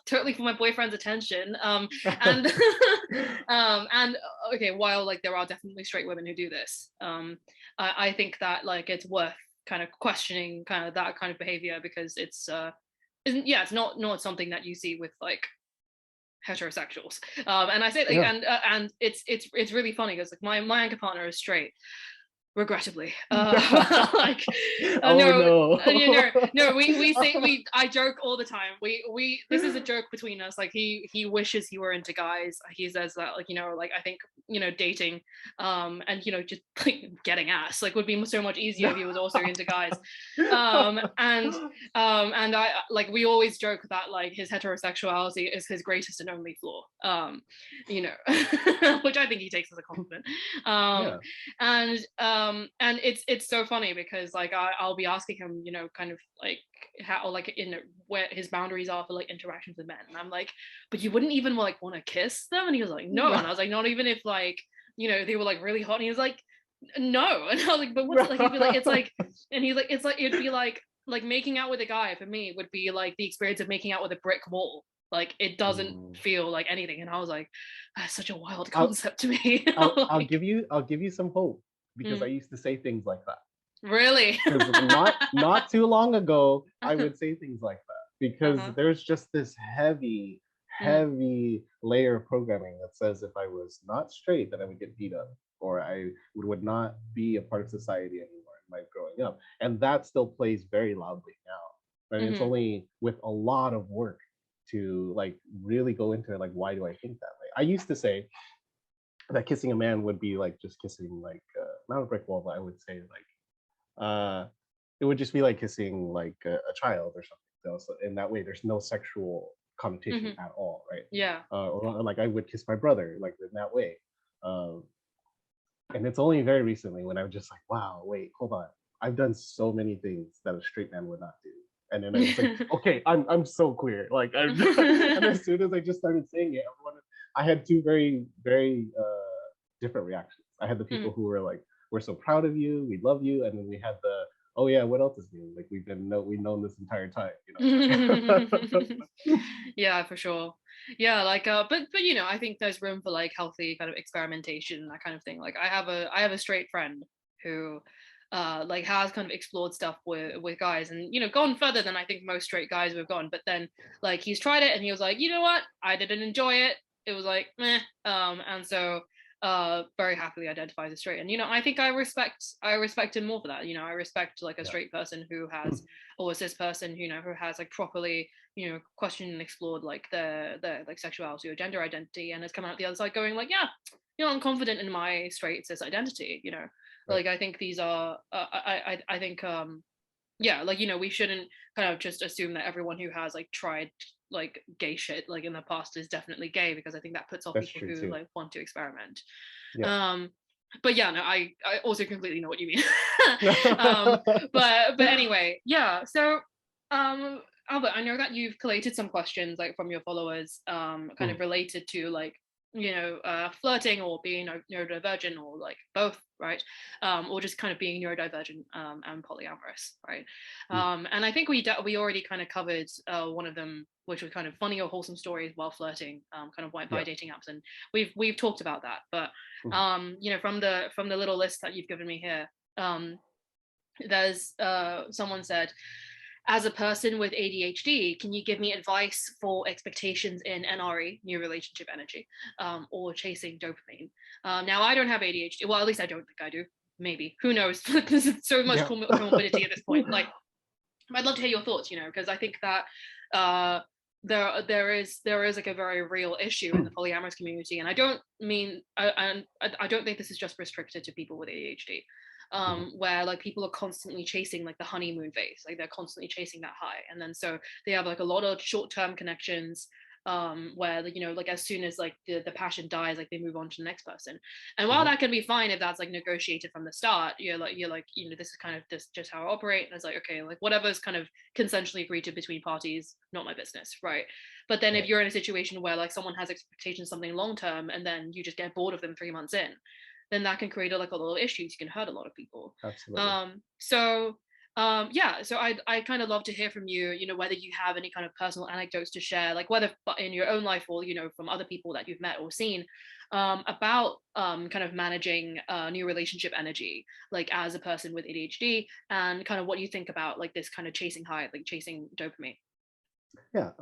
totally for my boyfriend's attention. And and okay, while like there are definitely straight women who do this, I think that like it's worth kind of questioning kind of that kind of behavior, because it's it's not something that you see with like heterosexuals. And I say like, and it's really funny because like my anchor partner is straight, Regrettably, like Oh no, no. no. I joke all the time. We this is a joke between us. Like he wishes he were into guys. He says that, like, like, I think, dating, and just like getting ass, like, would be so much easier if he was also into guys. And I, like, we always joke that, like, his heterosexuality is his greatest and only flaw. Which I think he takes as a compliment. Yeah. And it's so funny because, like, I'll be asking him, kind of like how, like, where his boundaries are for, like, interactions with men, and I'm like, but you wouldn't even, like, want to kiss them? And he was like, no. And I was like, not even if, like, they were, like, really hot? And he was like, no. And I was like, but what's it like? He'd be like, it's like, and he's like, it's like, it'd be like making out with a guy for me would be like the experience of making out with a brick wall. Like, it doesn't feel like anything. And I was like, that's such a wild concept to me. I'll give you some hope, because I used to say things like that. Really? Because not too long ago, I would say things like that, because there's just this heavy layer of programming that says if I was not straight, then I would get beat up, or I would not be a part of society anymore in my growing up. And that still plays very loudly now. And it's only with a lot of work to, like, really go into, like, why do I think that way? I used to say that kissing a man would be like just kissing, like, not a brick wall, but I would say, like, it would just be like kissing, like, a child or something. So in that way, there's no sexual connotation at all, right? Yeah. Or like I would kiss my brother, like, in that way. And it's only very recently when I'm just like, wow, wait, hold on. I've done so many things that a straight man would not do. And then I was like, okay, I'm so queer. Like, and as soon as I just started saying it, I had two very, very different reactions. I had the people who were like, we're so proud of you, we love you. And then we had the, oh yeah, what else is new? Like, we've known this entire time, Yeah, for sure. Yeah, like, but I think there's room for, like, healthy kind of experimentation, that kind of thing. Like, I have a straight friend who like, has kind of explored stuff with guys, and gone further than I think most straight guys have gone. But then, like, he's tried it and he was like, you know what, I didn't enjoy it. It was like meh. And so very happily identifies as straight. And I think I respect him more for that. I respect, like, a straight person who has, or a cis person who has, like, properly questioned and explored, like, their like sexuality or gender identity, and has come out the other side going, like, yeah, I'm confident in my straight cis identity. Like, I think these are I think yeah, like, we shouldn't kind of just assume that everyone who has, like, tried, like, gay shit, like, in the past is definitely gay, because I think that puts off That's people true who too. like want to experiment. Yeah. But yeah, no, I also completely know what you mean. But anyway, yeah. So Albert, I know that you've collated some questions, like, from your followers, kind of related to, like, flirting, or being neurodivergent, or, like, both, right? Or just kind of being neurodivergent, and polyamorous, right? And I think we already kind of covered one of them, which was kind of funny or wholesome stories while flirting, kind of by dating apps, and we've talked about that. But from the little list that you've given me here, there's someone said, as a person with ADHD, can you give me advice for expectations in NRE, new relationship energy, or chasing dopamine? Now, I don't have ADHD. Well, at least I don't think I do. Maybe. Who knows? There's so much comorbidity at this point. Like, I'd love to hear your thoughts, because I think that there is like a very real issue in the polyamorous community, and I don't think this is just restricted to people with ADHD. Where, like, people are constantly chasing, like, the honeymoon phase, like, they're constantly chasing that high, and then so they have, like, a lot of short-term connections, where, like, as soon as, like, the passion dies, like, they move on to the next person. And while that can be fine if that's, like, negotiated from the start, you're like this is kind of just how I operate, and it's like, okay, like, whatever's kind of consensually agreed to between parties, not my business, right? But then if you're in a situation where, like, someone has expectations something long term, and then you just get bored of them 3 months in, then that can create, like, a lot of issues. You can hurt a lot of people. Absolutely. So I kind of love to hear from you, whether you have any kind of personal anecdotes to share, like, whether in your own life, or from other people that you've met or seen, about kind of managing new relationship energy, like, as a person with ADHD, and kind of what you think about, like, this kind of chasing high, like, chasing dopamine. Yeah.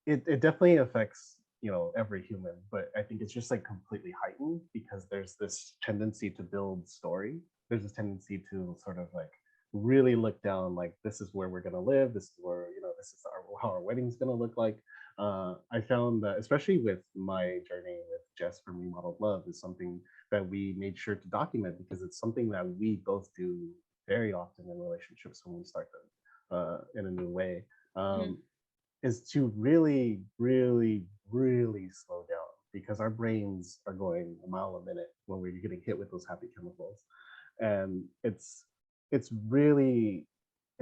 It definitely affects you know, every human, but I think it's just like completely heightened because there's this tendency to build story. There's this tendency to sort of like really look down, like this is where we're gonna live, this is where, you know, this is how our wedding's gonna look like. I found that especially with my journey with Jess from Remodeled Love is something that we made sure to document because it's something that we both do very often in relationships when we start them in a new way. Is to really, really, really slow down because our brains are going a mile a minute when we're getting hit with those happy chemicals. And it's really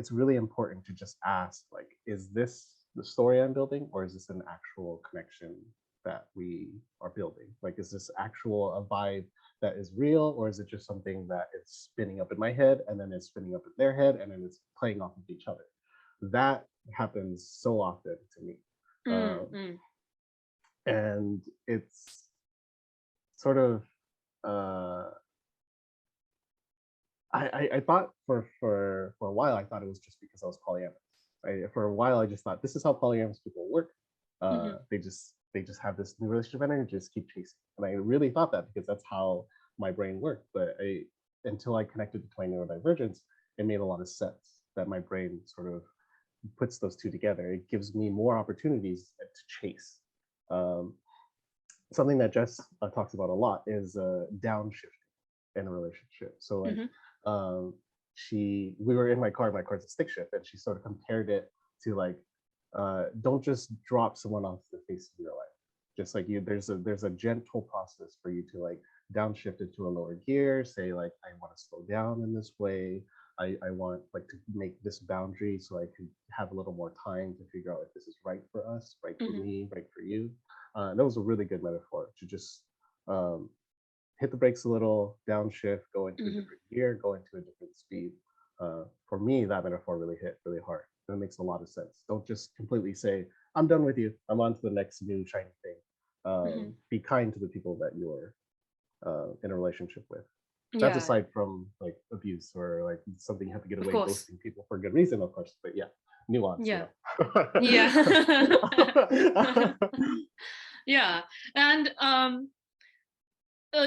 important to just ask, like, is this the story I'm building, or is this an actual connection that we are building? Like, is this actual a vibe that is real, or is it just something that is spinning up in my head and then it's spinning up in their head and then it's playing off of each other? That happens so often to me. And it's sort of I thought for a while I thought it was just because I was polyamorous. For a while I just thought this is how polyamorous people work. They just have this new relationship and they just keep chasing. And I really thought that because that's how my brain worked. But until I connected to my neurodivergence, it made a lot of sense that my brain sort of puts those two together. It gives me more opportunities to chase. Something that Jess talks about a lot is downshifting in a relationship. So like we were in my car's a stick shift, and she sort of compared it to like don't just drop someone off the face of your life. Just like there's a gentle process for you to like downshift it to a lower gear, say like I want to slow down in this way. I want like to make this boundary so I can have a little more time to figure out if this is right for us, right for me, right for you. That was a really good metaphor to just hit the brakes a little, downshift, go into a different gear, go into a different speed. For me, that metaphor really hit really hard. And it makes a lot of sense. Don't just completely say, I'm done with you. I'm on to the next new shiny thing. Be kind to the people that you're in a relationship with. That's aside from like abuse or like something you have to get away ghosting people for good reason, of course. But yeah, nuance. Yeah. You know? Yeah. And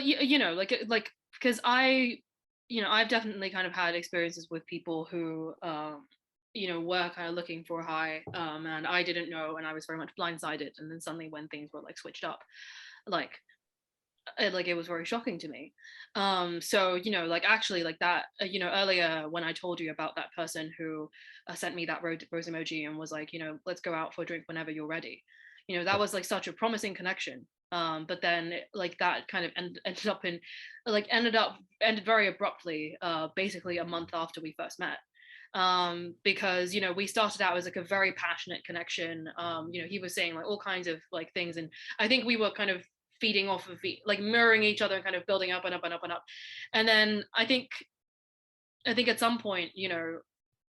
you know, like because I've definitely kind of had experiences with people who you know, were kind of looking for a high, and I didn't know, and I was very much blindsided. And then suddenly when things were like switched up, like it was very shocking to me. So you know, like actually like that, you know, earlier when I told you about that person who sent me that rose emoji and was like, you know, let's go out for a drink whenever you're ready, you know, that was like such a promising connection. But then like that kind of ended very abruptly, basically a month after we first met. Because you know, we started out as like a very passionate connection. You know, he was saying like all kinds of like things, and I think we were kind of feeding off of like mirroring each other and kind of building up and up and up and up. And then I think at some point, you know,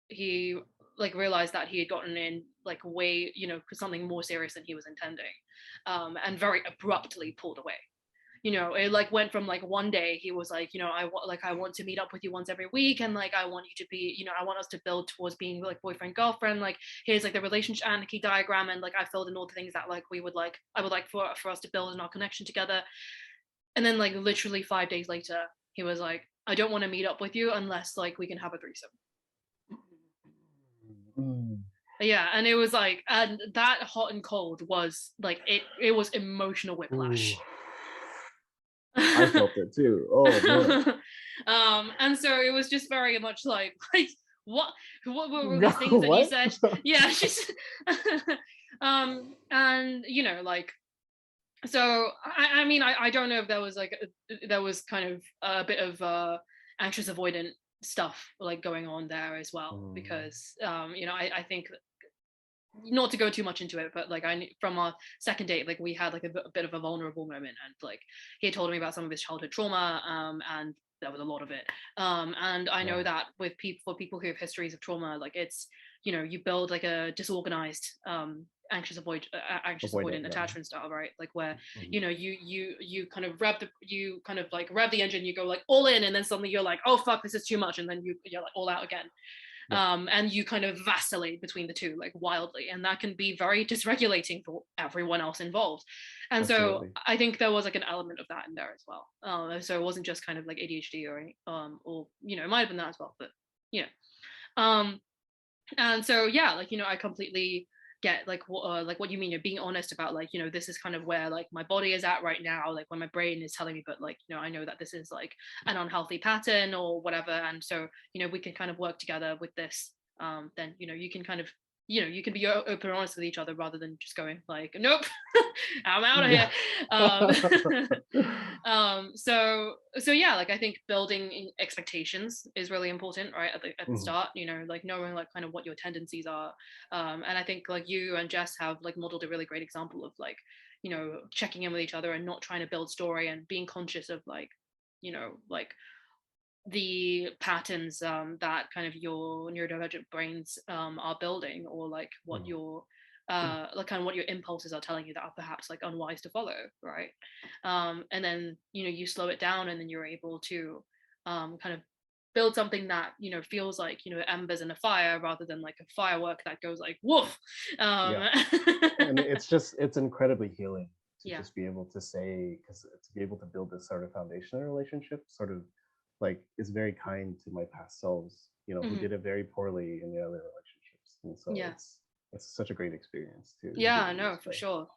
he like realized that he had gotten in like way, you know, something more serious than he was intending, and very abruptly pulled away. You know, it like went from like one day he was like, you know, I want to meet up with you once every week, and like I want you to be, you know, I want us to build towards being like boyfriend girlfriend, like here's like the relationship anarchy diagram, and like I filled in all the things that like I would like for us to build in our connection together. And then like literally 5 days later he was like, I don't want to meet up with you unless like we can have a threesome. Yeah, and it was like, and that hot and cold was like it was emotional whiplash. I felt it too. Oh man. And so it was just very much like what were these things that you said? Yeah, she's and you know, like, so I mean I don't know if there was like there was kind of a bit of anxious avoidant stuff like going on there as well, because you know, I think, not to go too much into it, but like from our second date, like we had like a bit of a vulnerable moment, and like he had told me about some of his childhood trauma, and there was a lot of it, and I know that with people who have histories of trauma, like it's, you know, you build like a disorganized anxious avoidant attachment style, right? Like where you know, you kind of rev the engine, you go like all in, and then suddenly you're like, oh fuck, this is too much, and then you're like all out again. And you kind of vacillate between the two like wildly, and that can be very dysregulating for everyone else involved. And Absolutely. so I think there was like an element of that in there as well. So it wasn't just kind of like ADHD or it might have been that as well, but you know. And so yeah, like I completely get like what you mean. You're being honest about like this is kind of where like my body is at right now, like when my brain is telling me, but like I know that this is like an unhealthy pattern or whatever, and so we can kind of work together with this. Then you can kind of you can be open and honest with each other rather than just going like, nope, I'm out of here. So yeah, like I think building expectations is really important, right, at the start, like knowing like kind of what your tendencies are. And I think like you and Jess have like modeled a really great example of like checking in with each other and not trying to build story and being conscious of like like the patterns that kind of your neurodivergent brains are building, or like what your like kind of what your impulses are telling you that are perhaps like unwise to follow, right? And then you slow it down, and then you're able to kind of build something that feels like embers in a fire rather than like a firework that goes like woof. Yeah. And it's incredibly healing to Yeah. just be able to say, because to be able to build this sort of foundation in a relationship sort of like is very kind to my past selves, who did it very poorly in the other relationships. And so Yeah. it's such a great experience to Yeah, no, for sure.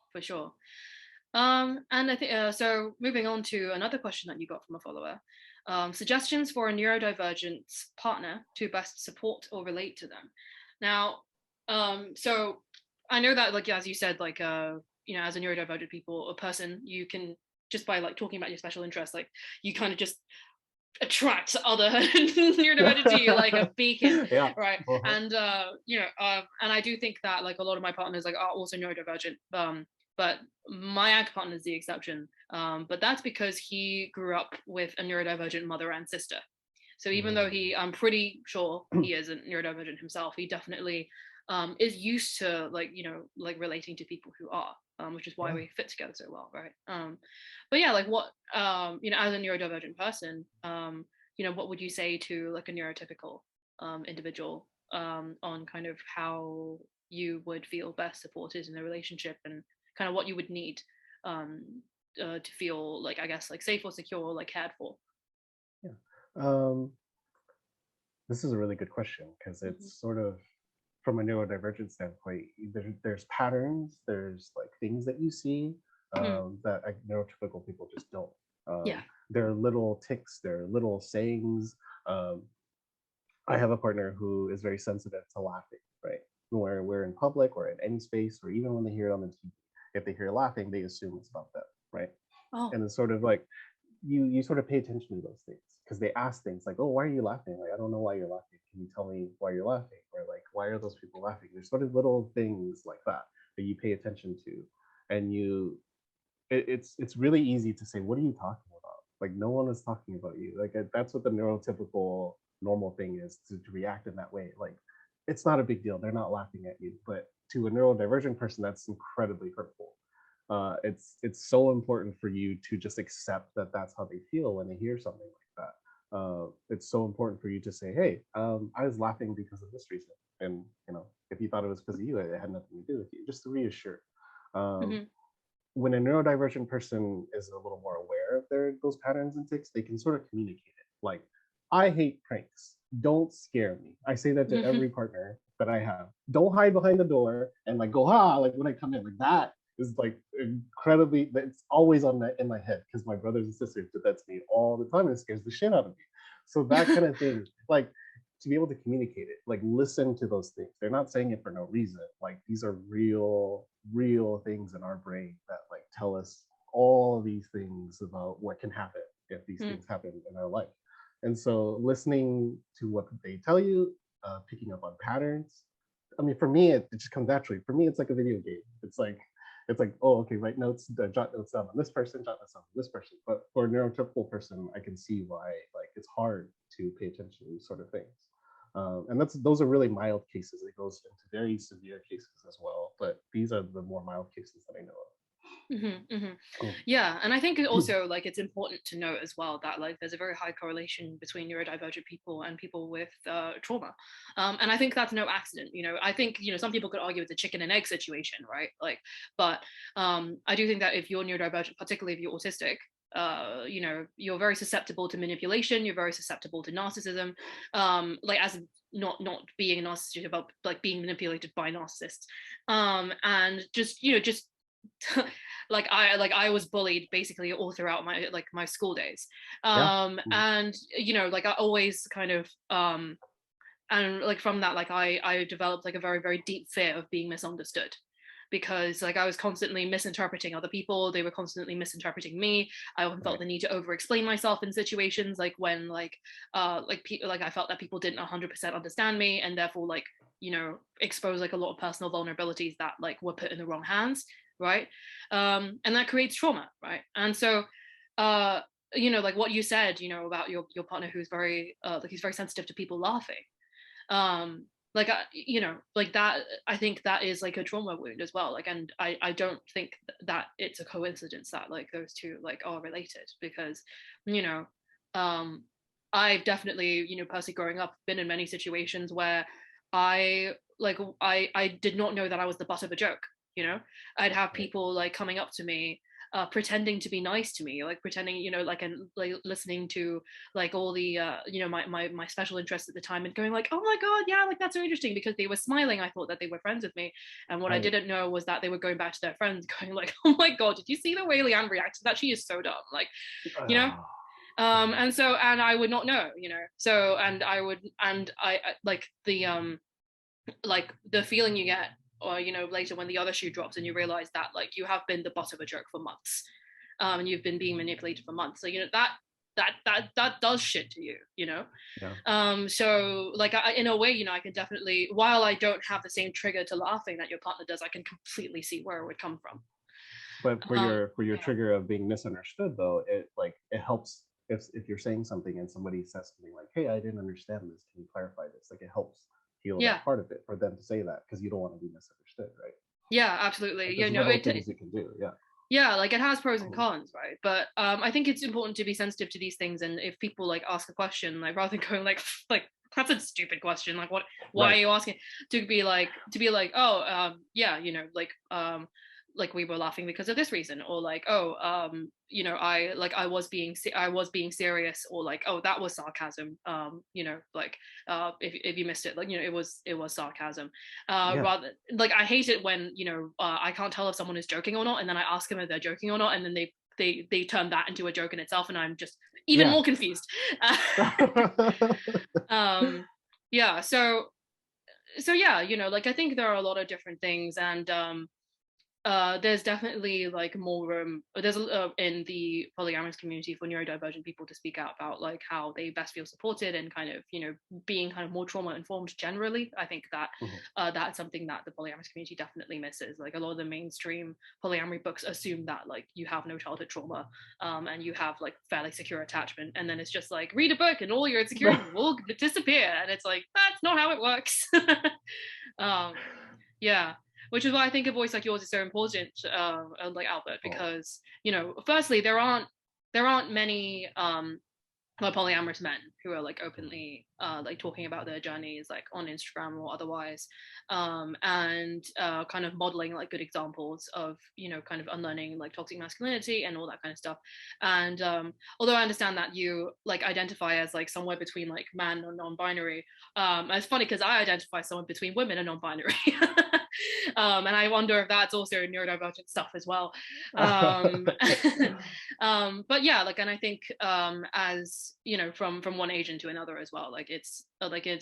And I think so. Moving on to another question that you got from a follower: suggestions for a neurodivergent partner to best support or relate to them. Now, so I know that, like as you said, like as a neurodivergent person, you can just by like talking about your special interests, like you kind of just attract other neurodivergent to you like a beacon. Yeah. Right. And and I do think that like a lot of my partners like are also neurodivergent, but my anchor partner is the exception, but that's because he grew up with a neurodivergent mother and sister. So even though I'm pretty sure he isn't neurodivergent himself, he definitely is used to like like relating to people who are, which is why we fit together so well, right? But yeah, like what as a neurodivergent person, what would you say to like a neurotypical individual on kind of how you would feel best supported in a relationship, and kind of what you would need to feel like, I guess, like safe or secure or like cared for? Yeah. This is a really good question, because it's sort of, from a neurodivergent standpoint, there's patterns, there's like things that you see that like, neurotypical people just don't. Yeah. There are little ticks, there are little sayings. I have a partner who is very sensitive to laughing, right? Where we're in public or in any space, or even when they hear it on the TV, if they hear laughing, they assume it's about them, right? Oh. And it's sort of like you sort of pay attention to those things, because they ask things like, oh, why are you laughing? Like, I don't know why you're laughing. Can you tell me why you're laughing? Or like, why are those people laughing? There's sort of little things like that that you pay attention to. And it's really easy to say, what are you talking about? Like, no one is talking about you. Like, that's what the neurotypical normal thing is, to react in that way. Like, it's not a big deal. They're not laughing at you. But to a neurodivergent person, that's incredibly hurtful. It's so important for you to just accept that that's how they feel when they hear something like that. It's so important for you to say, hey, I was laughing because of this reason, and if you thought it was because of you, it had nothing to do with you. Just to reassure. When a neurodivergent person is a little more aware of those patterns and tics, they can sort of communicate it. Like, I hate pranks. Don't scare me. I say that to every partner that I have. Don't hide behind the door and like go like when I come in. Like, that is like incredibly, it's always in my head, because my brothers and sisters do that to me all the time, and it scares the shit out of me. So that kind of thing, like, to be able to communicate it, like, listen to those things. They're not saying it for no reason. Like, these are real things in our brain that like tell us all these things about what can happen if these things happen in our life. And so listening to what they tell you, picking up on patterns. I mean, for me, it just comes naturally. For me, it's like a video game. It's like, oh, okay, write notes, jot notes down on this person, jot notes down on this person. But for a neurotypical person, I can see why like it's hard to pay attention to these sort of things. And those are really mild cases. It goes into very severe cases as well, but these are the more mild cases that I know of. Cool. Yeah, and I think it also like it's important to note as well that like there's a very high correlation between neurodivergent people and people with trauma, and I think that's no accident. I think some people could argue it's a chicken and egg situation, right? Like, but I do think that if you're neurodivergent, particularly if you're autistic, you're very susceptible to manipulation. You're very susceptible to narcissism, like as not being a narcissist, about like being manipulated by narcissists, and just I was bullied basically all throughout my school days, Yeah. and like I always kind of and like from that, like I developed like a very, very deep fear of being misunderstood, because like I was constantly misinterpreting other people. They were constantly misinterpreting me. I often felt the need to over explain myself in situations like when like I felt that people didn't 100% understand me, and therefore like expose like a lot of personal vulnerabilities that like were put in the wrong hands, right? And that creates trauma, right? And so like what you said about your partner who's very like he's very sensitive to people laughing, like like that, I think that is like a trauma wound as well, like, and I don't think that it's a coincidence that like those two like are related, because um I've definitely personally growing up been in many situations where I did not know that I was the butt of a joke. I'd have people like coming up to me, pretending to be nice to me, like pretending, like, and like listening to like all the, my special interests at the time, and going like, oh my God, yeah, like that's so interesting, because they were smiling. I thought that they were friends with me. And what I didn't know was that they were going back to their friends going like, oh my God, did you see the way Leanne reacted? That she is so dumb. Like, and so, and I would not know, so, and I would, and I like the feeling you get, or later when the other shoe drops and you realize that like you have been the butt of a joke for months, and you've been being manipulated for months, so that does shit to you. So like in a way, I can definitely, while I don't have the same trigger to laughing that your partner does, I can completely see where it would come from. But for your trigger of being misunderstood, though, it helps if you're saying something and somebody says something like, hey, I didn't understand this, can you clarify this? Like, it helps heal that part of it for them to say that, because you don't want to be misunderstood, right? Yeah, absolutely. Like, there's little things you can do. Yeah, like it has pros and cons, right? But I think it's important to be sensitive to these things, and if people like ask a question, like rather than going like that's a stupid question, like why are you asking, to be like oh yeah, like we were laughing because of this reason, or like oh I was being serious, or like oh that was sarcasm, like if you missed it, like it was sarcasm, rather, like I hate it when I can't tell if someone is joking or not, and then I ask them if they're joking or not, and then they turn that into a joke in itself, and I'm just even more confused. Yeah, so yeah, like I think there are a lot of different things, and there's definitely like more room, there's in the polyamorous community for neurodivergent people to speak out about like how they best feel supported, and kind of being kind of more trauma informed generally. I think that that's something that the polyamorous community definitely misses. Like a lot of the mainstream polyamory books assume that like you have no childhood trauma, and you have like fairly secure attachment, and then it's just like read a book and all your insecurities will disappear, and it's like that's not how it works. Yeah, which is why I think a voice like yours is so important, like Albert, because firstly there aren't many polyamorous men who are like openly like talking about their journeys like on Instagram or otherwise, and kind of modeling like good examples of kind of unlearning like toxic masculinity and all that kind of stuff. And although I understand that you like identify as like somewhere between like man or non-binary, it's funny because I identify somewhere between women and non-binary. And I wonder if that's also neurodivergent stuff as well. But yeah, like, and I think as from one agent to another as well, like it's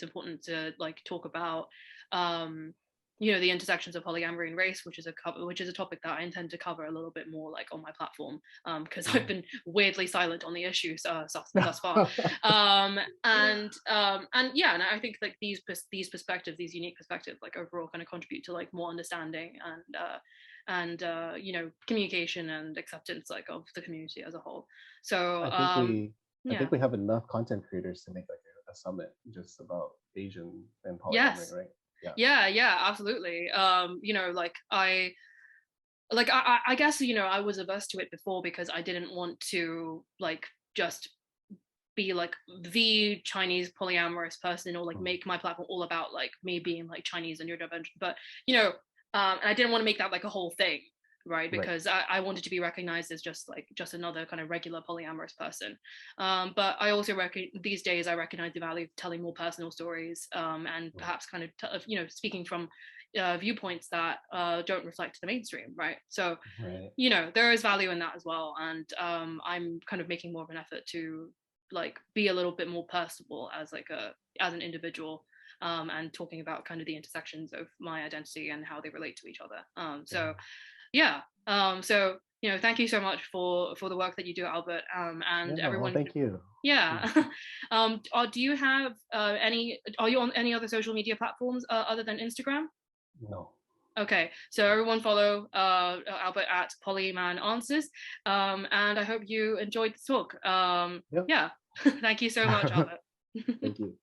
important to like talk about the intersections of polyamory and race, which is a topic that I intend to cover a little bit more like on my platform, because I've been weirdly silent on the issue thus far. And yeah, and I think like these perspectives, these unique perspectives, like overall kind of contribute to like more understanding and communication and acceptance like of the community as a whole. So I think we have enough content creators to make like a summit just about Asian and polyamory, right? Yeah, absolutely. Like like I guess, you know, I was averse to it before because I didn't want to like just be like the Chinese polyamorous person, or like make my platform all about like me being like Chinese and neurodivergent. But you know, and I didn't want to make that like a whole thing, right? Because I wanted to be recognized as just another kind of regular polyamorous person. But I also these days I recognize the value of telling more personal stories, and perhaps kind of you know, speaking from viewpoints that don't reflect the mainstream, right? So you know, there is value in that as well, and I'm kind of making more of an effort to like be a little bit more personable as an individual, and talking about kind of the intersections of my identity and how they relate to each other. So yeah, so you know, thank you so much for the work that you do, Albert, and everyone. Thank you. Yeah. Do you have are you on any other social media platforms other than Instagram? No. Okay, so everyone follow Albert at Polyman Answers, and I hope you enjoyed the talk. Yeah, thank you so much, Albert. Thank you.